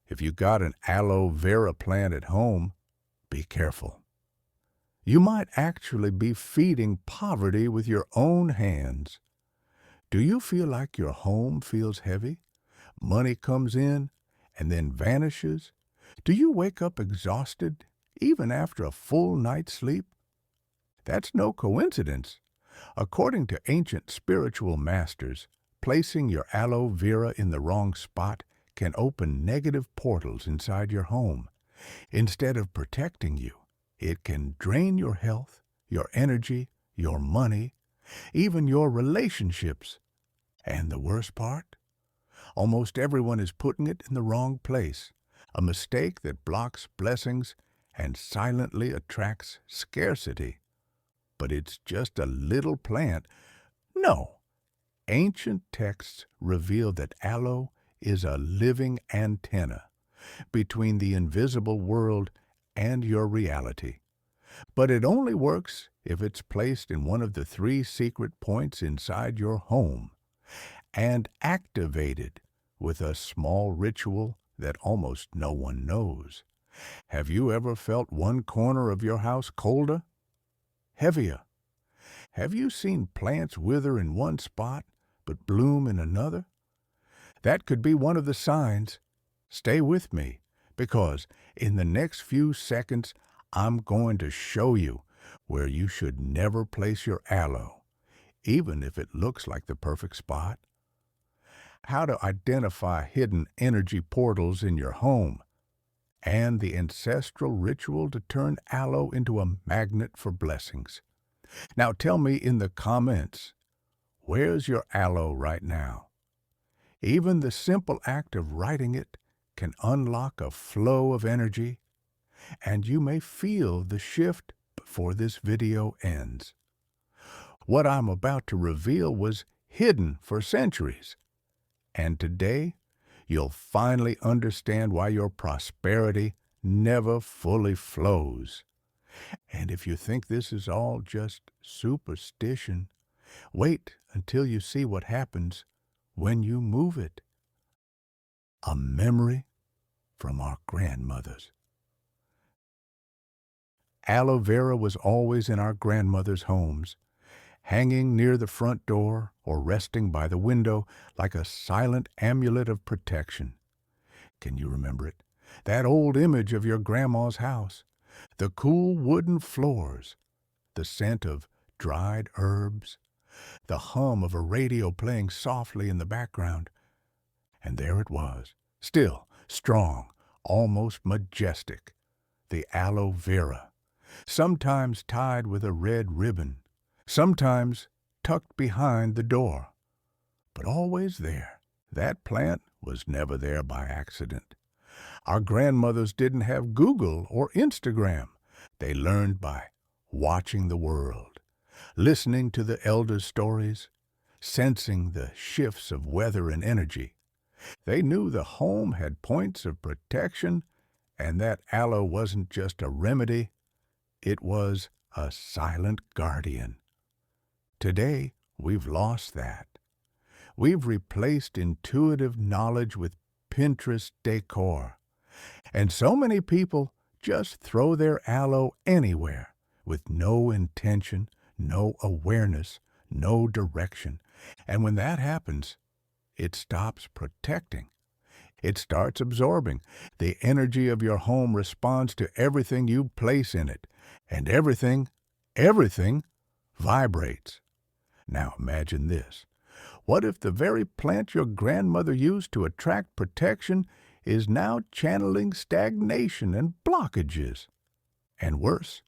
If you got an aloe vera plant at home, be careful. You might actually be feeding poverty with your own hands. Do you feel like your home feels heavy? Money comes in and then vanishes? Do you wake up exhausted even after a full night's sleep? That's no coincidence. According to ancient spiritual masters, placing your aloe vera in the wrong spot can open negative portals inside your home. Instead of protecting you, it can drain your health, your energy, your money, even your relationships. And the worst part? Almost everyone is putting it in the wrong place, a mistake that blocks blessings and silently attracts scarcity. But it's just a little plant. No, ancient texts reveal that aloe is a living antenna between the invisible world and your reality. But it only works if it's placed in one of the 3 secret points inside your home and activated with a small ritual that almost no one knows. Have you ever felt one corner of your house colder, heavier? Have you seen plants wither in one spot but bloom in another? That could be one of the signs. Stay with me, because in the next few seconds, I'm going to show you where you should never place your aloe, even if it looks like the perfect spot. How to identify hidden energy portals in your home, and the ancestral ritual to turn aloe into a magnet for blessings. Now tell me in the comments, where's your aloe right now? Even the simple act of writing it can unlock a flow of energy, and you may feel the shift before this video ends. What I'm about to reveal was hidden for centuries, and today you'll finally understand why your prosperity never fully flows. And if you think this is all just superstition, wait until you see what happens when you move it. A memory from our grandmothers. Aloe vera was always in our grandmothers' homes, hanging near the front door or resting by the window like a silent amulet of protection. Can you remember it? That old image of your grandma's house, the cool wooden floors, the scent of dried herbs, the hum of a radio playing softly in the background. And there it was, still, strong, almost majestic, the aloe vera, sometimes tied with a red ribbon, sometimes tucked behind the door, but always there. That plant was never there by accident. Our grandmothers didn't have Google or Instagram. They learned by watching the world, listening to the elders' stories, sensing the shifts of weather and energy. They knew the home had points of protection, and that aloe wasn't just a remedy, it was a silent guardian. Today, we've lost that. We've replaced intuitive knowledge with Pinterest decor. And so many people just throw their aloe anywhere with no intention, no awareness, no direction. And when that happens, it stops protecting. It starts absorbing. The energy of your home responds to everything you place in it. And everything vibrates. Now imagine this. What if the very plant your grandmother used to attract protection is now channeling stagnation and blockages? And worse,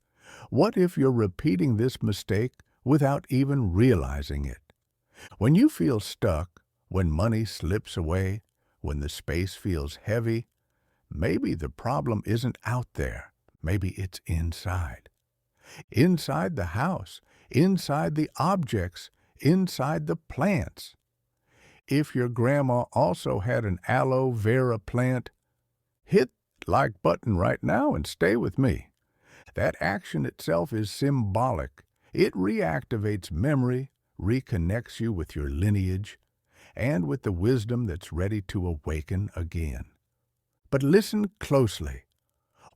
what if you're repeating this mistake without even realizing it? When you feel stuck, when money slips away, when the space feels heavy, maybe the problem isn't out there. Maybe it's inside. Inside the house, inside the objects, inside the plants. If your grandma also had an aloe vera plant, hit the like button right now and stay with me. That action itself is symbolic. It reactivates memory, reconnects you with your lineage, and with the wisdom that's ready to awaken again. But listen closely.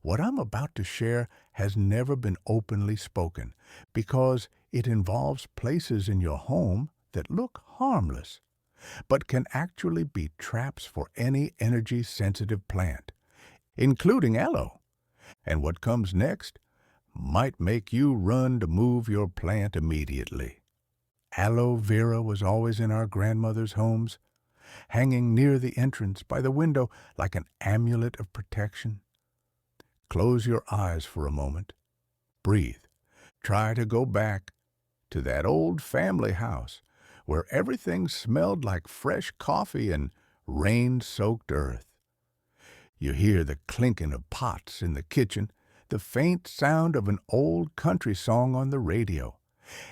What I'm about to share has never been openly spoken because it involves places in your home that look harmless, but can actually be traps for any energy-sensitive plant, including aloe. And what comes next might make you run to move your plant immediately. Aloe vera was always in our grandmother's homes, hanging near the entrance by the window like an amulet of protection. Close your eyes for a moment. Breathe. Try to go back to that old family house where everything smelled like fresh coffee and rain-soaked earth. You hear the clinking of pots in the kitchen, the faint sound of an old country song on the radio,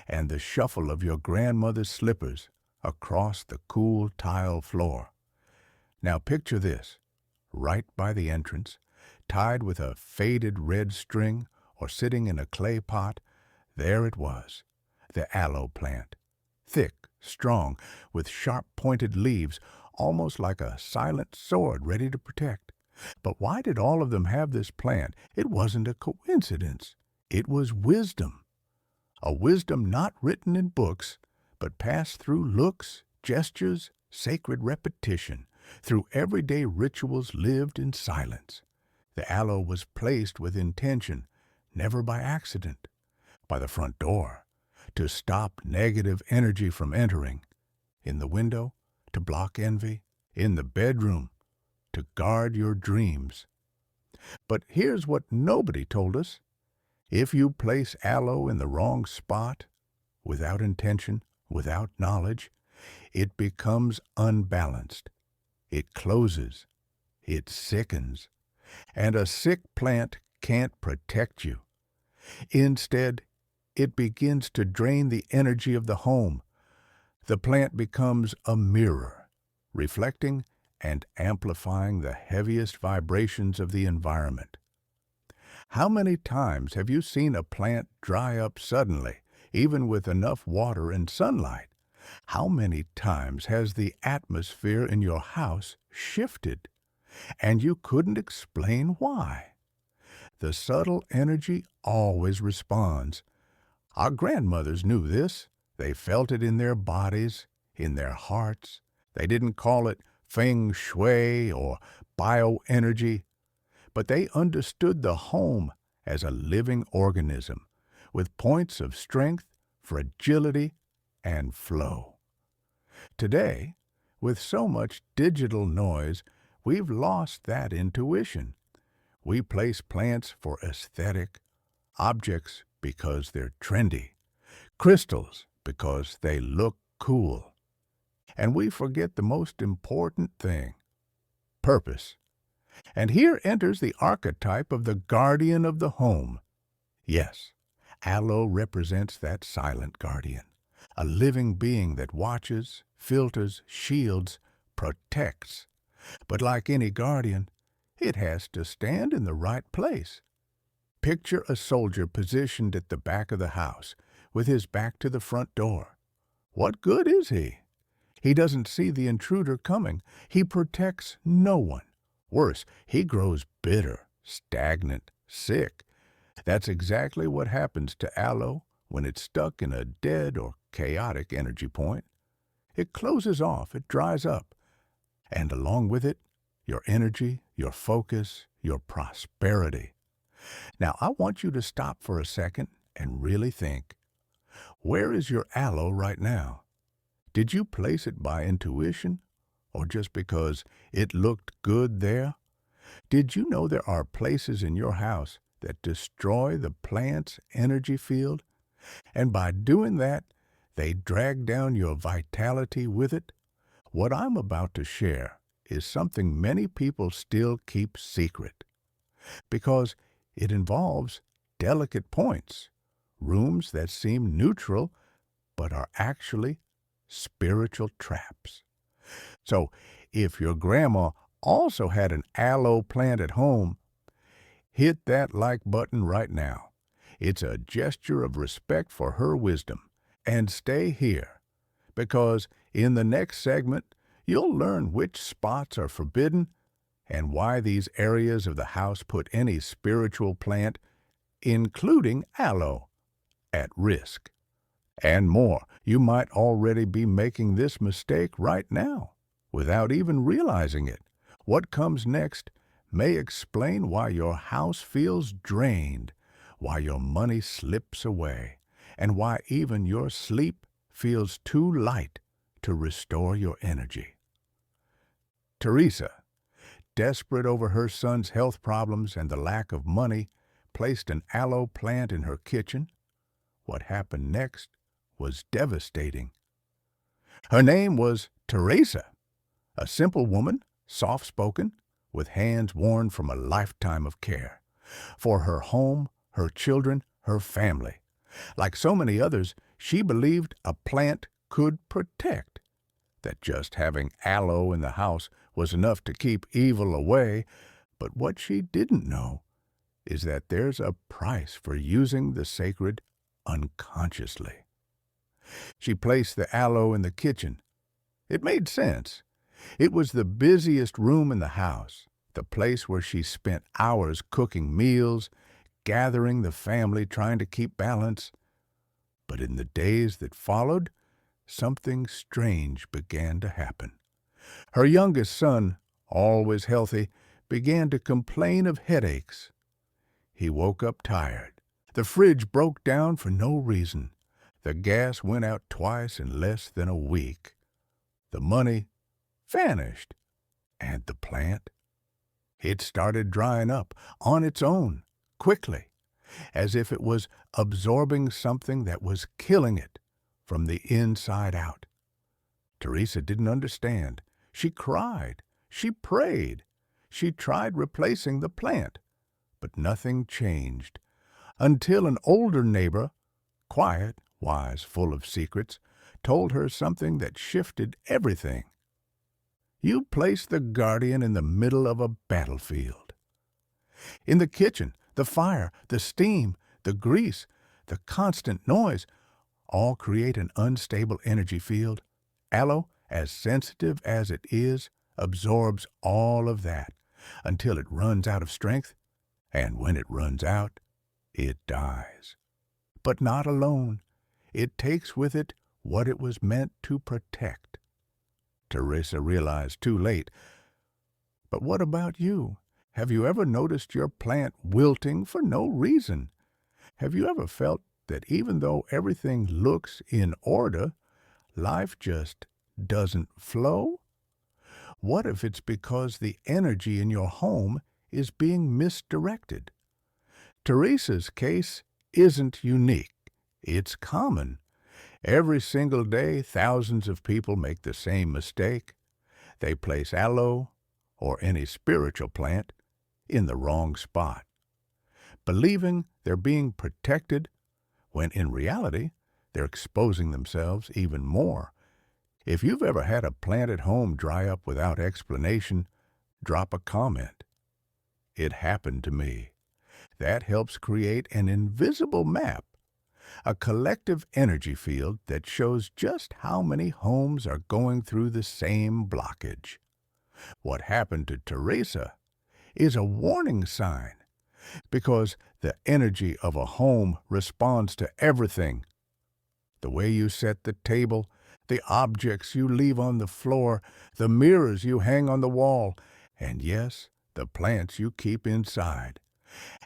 and the shuffle of your grandmother's slippers across the cool tile floor. Now picture this, right by the entrance, tied with a faded red string or sitting in a clay pot, there it was, the aloe plant. Thick, strong, with sharp-pointed leaves, almost like a silent sword ready to protect. But why did all of them have this plant? It wasn't a coincidence. It was wisdom. A wisdom not written in books, but passed through looks, gestures, sacred repetition, through everyday rituals lived in silence. The aloe was placed with intention, never by accident, by the front door, to stop negative energy from entering, in the window, to block envy, in the bedroom, to guard your dreams. But here's what nobody told us. If you place aloe in the wrong spot, without intention, without knowledge, it becomes unbalanced. It closes. It sickens. And a sick plant can't protect you. Instead, it begins to drain the energy of the home. The plant becomes a mirror, reflecting and amplifying the heaviest vibrations of the environment. How many times have you seen a plant dry up suddenly, even with enough water and sunlight? How many times has the atmosphere in your house shifted, and you couldn't explain why? The subtle energy always responds. Our grandmothers knew this. They felt it in their bodies, in their hearts. They didn't call it feng shui or bioenergy, but they understood the home as a living organism with points of strength, fragility, and flow. Today, with so much digital noise, we've lost that intuition. We place plants for aesthetic, objects because they're trendy, crystals because they look cool. And we forget the most important thing, purpose. And here enters the archetype of the guardian of the home. Yes, aloe represents that silent guardian, a living being that watches, filters, shields, protects. But like any guardian, it has to stand in the right place. Picture a soldier positioned at the back of the house, with his back to the front door. What good is he? He doesn't see the intruder coming. He protects no one. Worse, he grows bitter, stagnant, sick. That's exactly what happens to aloe when it's stuck in a dead or chaotic energy point. It closes off, it dries up, and along with it, your energy, your focus, your prosperity. Now, I want you to stop for a second and really think. Where is your aloe right now? Did you place it by intuition, or just because it looked good there? Did you know there are places in your house that destroy the plant's energy field? And by doing that, they drag down your vitality with it? What I'm about to share is something many people still keep secret, because it involves delicate points, rooms that seem neutral but are actually spiritual traps. So, if your grandma also had an aloe plant at home, hit that like button right now. It's a gesture of respect for her wisdom. And stay here, because in the next segment, you'll learn which spots are forbidden and why these areas of the house put any spiritual plant, including aloe, at risk. And more, you might already be making this mistake right now, without even realizing it. What comes next may explain why your house feels drained, why your money slips away, and why even your sleep feels too light to restore your energy. Teresa, desperate over her son's health problems and the lack of money, placed an aloe plant in her kitchen. What happened next was devastating. Her name was Teresa, a simple woman, soft-spoken, with hands worn from a lifetime of care. For her home, her children, her family. Like so many others, she believed a plant could protect, that just having aloe in the house was enough to keep evil away. But what she didn't know is that there's a price for using the sacred unconsciously. She placed the aloe in the kitchen. It made sense. It was the busiest room in the house, the place where she spent hours cooking meals, gathering the family, trying to keep balance. But in the days that followed, something strange began to happen. Her youngest son, always healthy, began to complain of headaches. He woke up tired. The fridge broke down for no reason. The gas went out twice in less than a week. The money vanished. And the plant? It started drying up on its own, quickly, as if it was absorbing something that was killing it from the inside out. Teresa didn't understand. She cried. She prayed. She tried replacing the plant, but nothing changed until an older neighbor, quiet, wise, full of secrets, told her something that shifted everything. You place the guardian in the middle of a battlefield. In the kitchen, the fire, the steam, the grease, the constant noise, all create an unstable energy field. Aloe, as sensitive as it is, absorbs all of that until it runs out of strength, and when it runs out, it dies. But not alone. It takes with it what it was meant to protect. Teresa realized too late. But what about you? Have you ever noticed your plant wilting for no reason? Have you ever felt that even though everything looks in order, life just doesn't flow? What if it's because the energy in your home is being misdirected? Teresa's case isn't unique. It's common. Every single day, thousands of people make the same mistake. They place aloe, or any spiritual plant, in the wrong spot, believing they're being protected, when in reality, they're exposing themselves even more. If you've ever had a plant at home dry up without explanation, drop a comment. It happened to me. That helps create an invisible map, a collective energy field that shows just how many homes are going through the same blockage. What happened to Teresa is a warning sign, because the energy of a home responds to everything. The way you set the table, the objects you leave on the floor, the mirrors you hang on the wall, and yes, the plants you keep inside.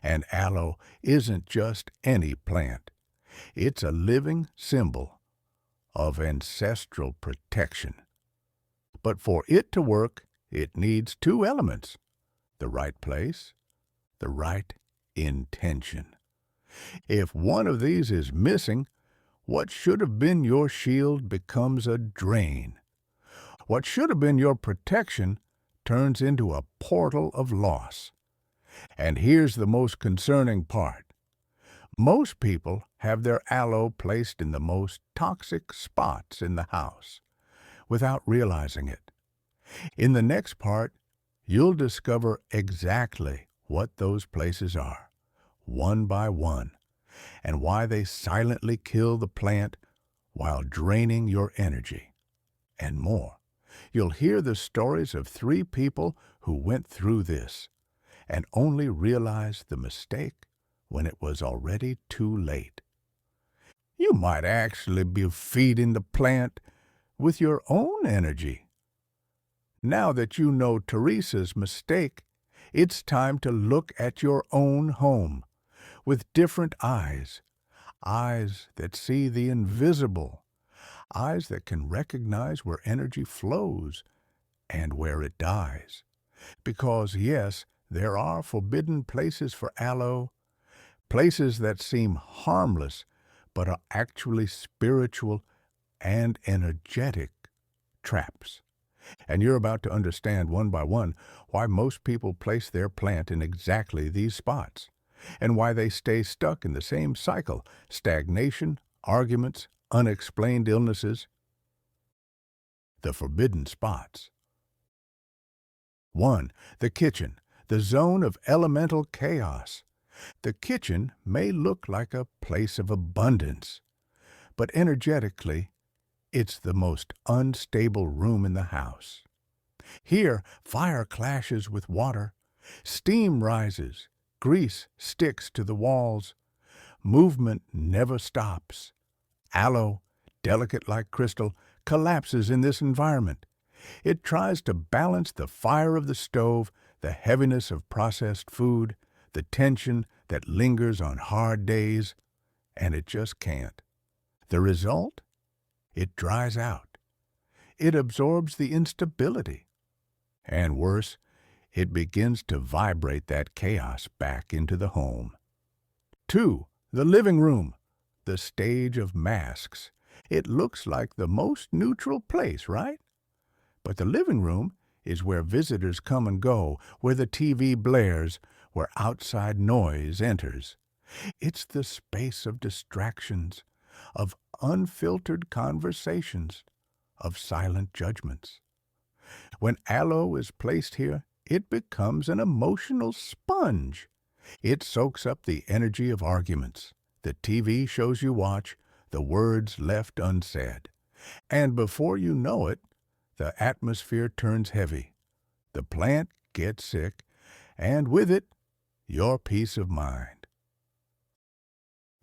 And aloe isn't just any plant. It's a living symbol of ancestral protection. But for it to work, it needs two elements: the right place, the right intention. If one of these is missing, what should have been your shield becomes a drain. What should have been your protection turns into a portal of loss. And here's the most concerning part. Most people have their aloe placed in the most toxic spots in the house, without realizing it. In the next part, you'll discover exactly what those places are, one by one, and why they silently kill the plant while draining your energy. And more. You'll hear the stories of 3 people who went through this and only realized the mistake when it was already too late. You might actually be feeding the plant with your own energy. Now that you know Teresa's mistake, it's time to look at your own home with different eyes, eyes that see the invisible, eyes that can recognize where energy flows and where it dies. Because yes, there are forbidden places for aloe, places that seem harmless but are actually spiritual and energetic traps. And you're about to understand one by one why most people place their plant in exactly these spots, and why they stay stuck in the same cycle: stagnation, arguments, unexplained illnesses. The forbidden spots. 1. The kitchen, the zone of elemental chaos. The kitchen may look like a place of abundance, but energetically, it's the most unstable room in the house. Here, fire clashes with water, steam rises, grease sticks to the walls, movement never stops. Aloe, delicate like crystal, collapses in this environment. It tries to balance the fire of the stove, the heaviness of processed food, the tension that lingers on hard days, and it just can't. The result? It dries out. It absorbs the instability. And worse, it begins to vibrate that chaos back into the home. 2. The living room, the stage of masks. It looks like the most neutral place, right? But the living room is where visitors come and go, where the TV blares, where outside noise enters. It's the space of distractions, of unfiltered conversations, of silent judgments. When aloe is placed here, it becomes an emotional sponge. It soaks up the energy of arguments, the TV shows you watch, the words left unsaid. And before you know it, the atmosphere turns heavy. The plant gets sick, and with it, your peace of mind.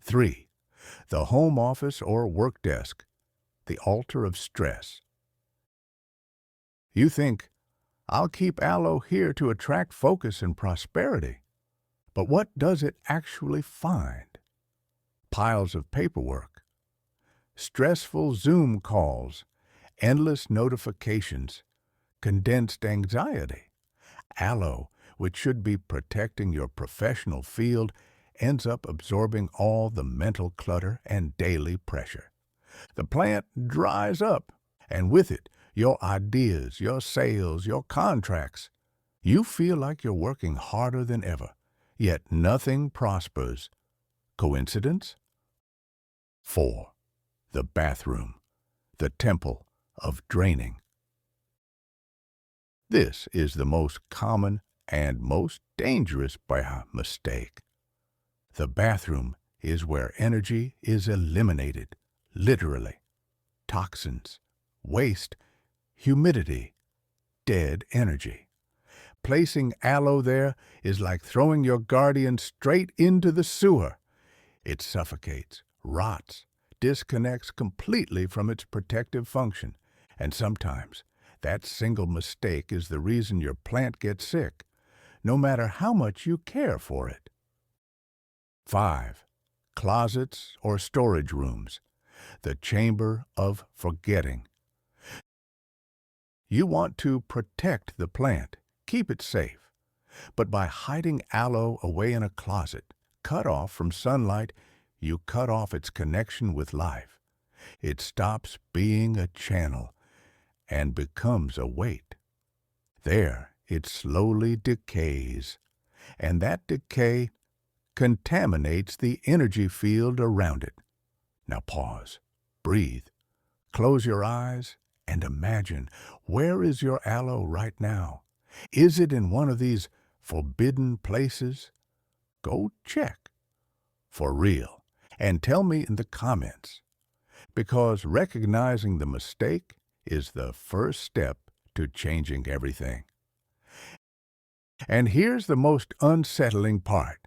3. The home office or work desk, the altar of stress. You think, I'll keep aloe here to attract focus and prosperity. But what does it actually find? Piles of paperwork, stressful Zoom calls, endless notifications, condensed anxiety. Aloe, which should be protecting your professional field, ends up absorbing all the mental clutter and daily pressure. The plant dries up, and with it, your ideas, your sales, your contracts. You feel like you're working harder than ever, yet nothing prospers. Coincidence? 4. The bathroom, the temple of draining. This is the most common and most dangerous by mistake. The bathroom is where energy is eliminated, literally. Toxins, waste, humidity, dead energy. Placing aloe there is like throwing your guardian straight into the sewer. It suffocates, rots, disconnects completely from its protective function, and sometimes that single mistake is the reason your plant gets sick, no matter how much you care for it. 5. Closets or storage rooms, the chamber of forgetting. You want to protect the plant, keep it safe, but by hiding aloe away in a closet, cut off from sunlight, you cut off its connection with life. It stops being a channel and becomes a weight. There, it slowly decays, and that decay contaminates the energy field around it. Now pause, breathe, close your eyes, and imagine, where is your aloe right now? Is it in one of these forbidden places? Go check, for real, and tell me in the comments, because recognizing the mistake is the first step to changing everything. And here's the most unsettling part.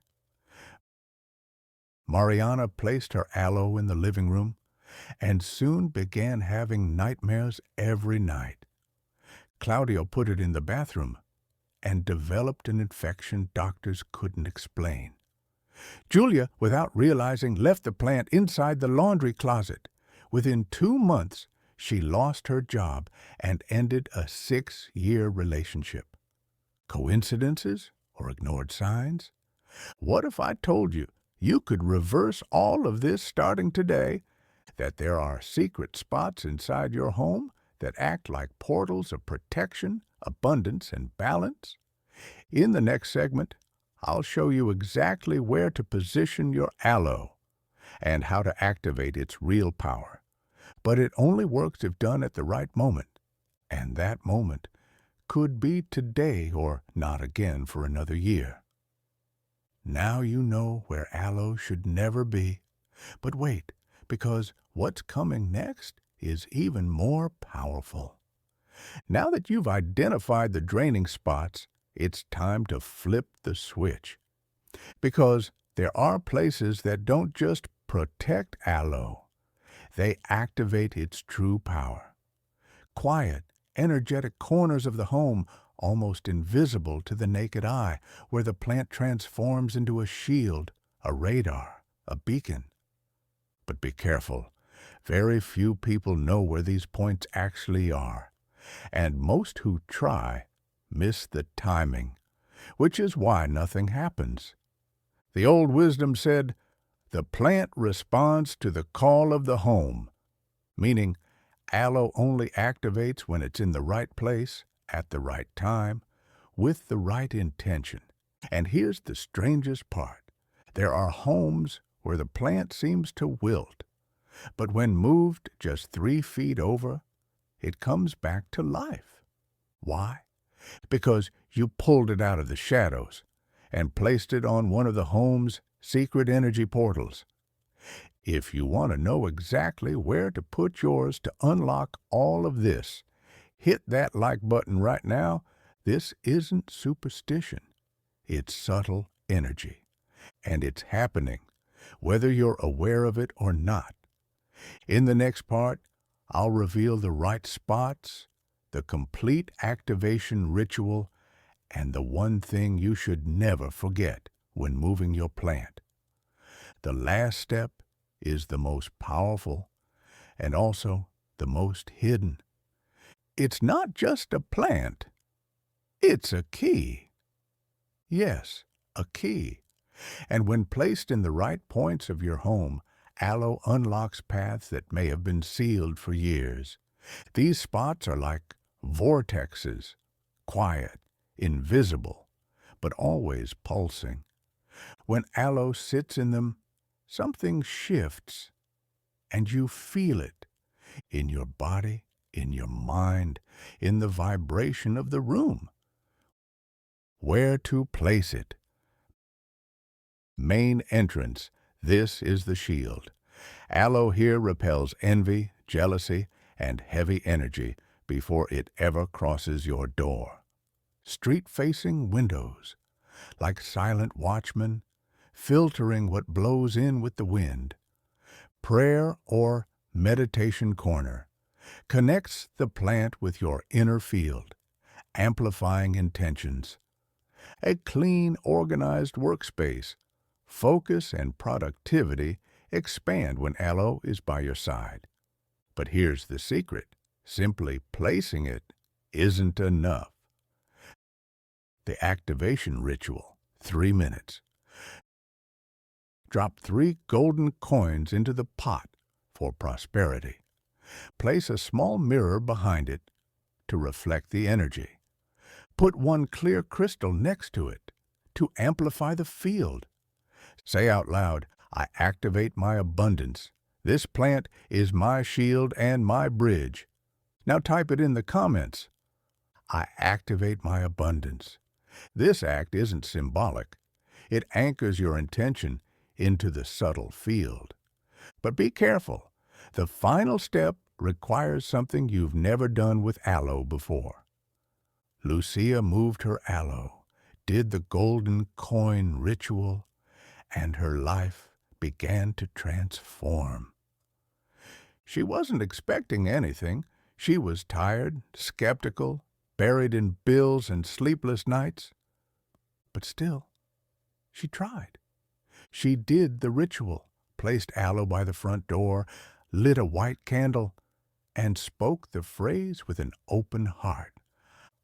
Mariana placed her aloe in the living room and soon began having nightmares every night. Claudio put it in the bathroom and developed an infection doctors couldn't explain. Julia, without realizing, left the plant inside the laundry closet. Within 2 months, she lost her job and ended a 6-year relationship. Coincidences or ignored signs? What if I told you you could reverse all of this starting today? That there are secret spots inside your home that act like portals of protection, abundance, and balance? In the next segment, I'll show you exactly where to position your aloe and how to activate its real power. But it only works if done at the right moment, and that moment could be today or not again for another year. Now you know where aloe should never be. But wait, because what's coming next is even more powerful. Now that you've identified the draining spots, it's time to flip the switch. Because there are places that don't just protect aloe, they activate its true power. Quiet, energetic corners of the home, almost invisible to the naked eye, where the plant transforms into a shield, a radar, a beacon. But be careful. Very few people know where these points actually are, and most who try miss the timing, which is why nothing happens. The old wisdom said, "The plant responds to the call of the home," meaning aloe only activates when it's in the right place, at the right time, with the right intention. And here's the strangest part. There are homes where the plant seems to wilt, but when moved just 3 feet over, it comes back to life. Why? Because you pulled it out of the shadows and placed it on one of the home's secret energy portals. If you want to know exactly where to put yours to unlock all of this, hit that like button right now. This isn't superstition. It's subtle energy. And it's happening, whether you're aware of it or not. In the next part, I'll reveal the right spots, the complete activation ritual, and the one thing you should never forget when moving your plant. The last step is the most powerful and also the most hidden. It's not just a plant. It's a key. Yes, a key. And when placed in the right points of your home, aloe unlocks paths that may have been sealed for years. These spots are like vortexes, quiet, invisible, but always pulsing. When aloe sits in them, something shifts, and you feel it in your body, in your mind, in the vibration of the room. Where to place it? Main entrance. This is the shield. Aloe here repels envy, jealousy, and heavy energy before it ever crosses your door. Street-facing windows, like silent watchmen, filtering what blows in with the wind. Prayer or meditation corner connects the plant with your inner field, amplifying intentions. A clean, organized workspace. Focus and productivity expand when aloe is by your side. But here's the secret. Simply placing it isn't enough. The activation ritual, 3 minutes. Drop 3 golden coins into the pot for prosperity. Place a small mirror behind it to reflect the energy. Put 1 clear crystal next to it to amplify the field. Say out loud, "I activate my abundance. This plant is my shield and my bridge." Now type it in the comments. I activate my abundance. This act isn't symbolic. It anchors your intention into the subtle field. But be careful. The final step requires something you've never done with aloe before. Lucia moved her aloe did the golden coin ritual, and her life began to transform. She wasn't expecting anything. She was tired, skeptical, buried in bills and sleepless nights. But still, she tried. She did the ritual, placed aloe by the front door, lit a white candle, and spoke the phrase with an open heart.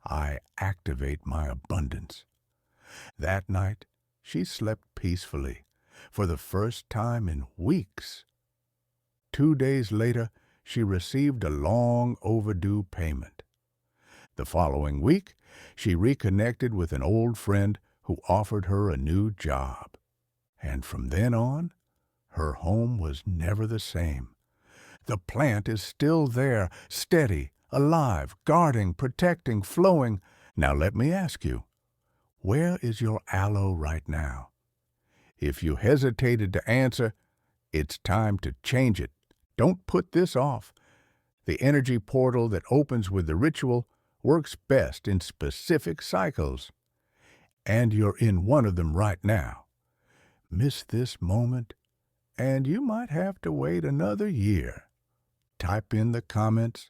I activate my abundance. That night, she slept peacefully, for the first time in weeks. 2 days later, she received a long overdue payment. The following week, she reconnected with an old friend who offered her a new job. And from then on, her home was never the same. The plant is still there, steady, alive, guarding, protecting, flowing. Now let me ask you, where is your aloe right now? If you hesitated to answer, it's time to change it. Don't put this off. The energy portal that opens with the ritual works best in specific cycles. And you're in one of them right now. Miss this moment, and you might have to wait another year. Type in the comments,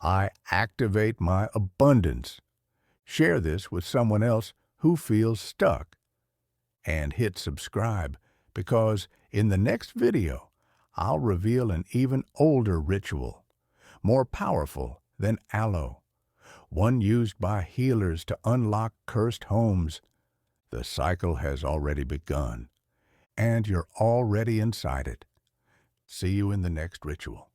I activate my abundance. Share this with someone else who feels stuck. And hit subscribe, because in the next video, I'll reveal an even older ritual, more powerful than aloe, one used by healers to unlock cursed homes. The cycle has already begun, and you're already inside it. See you in the next ritual.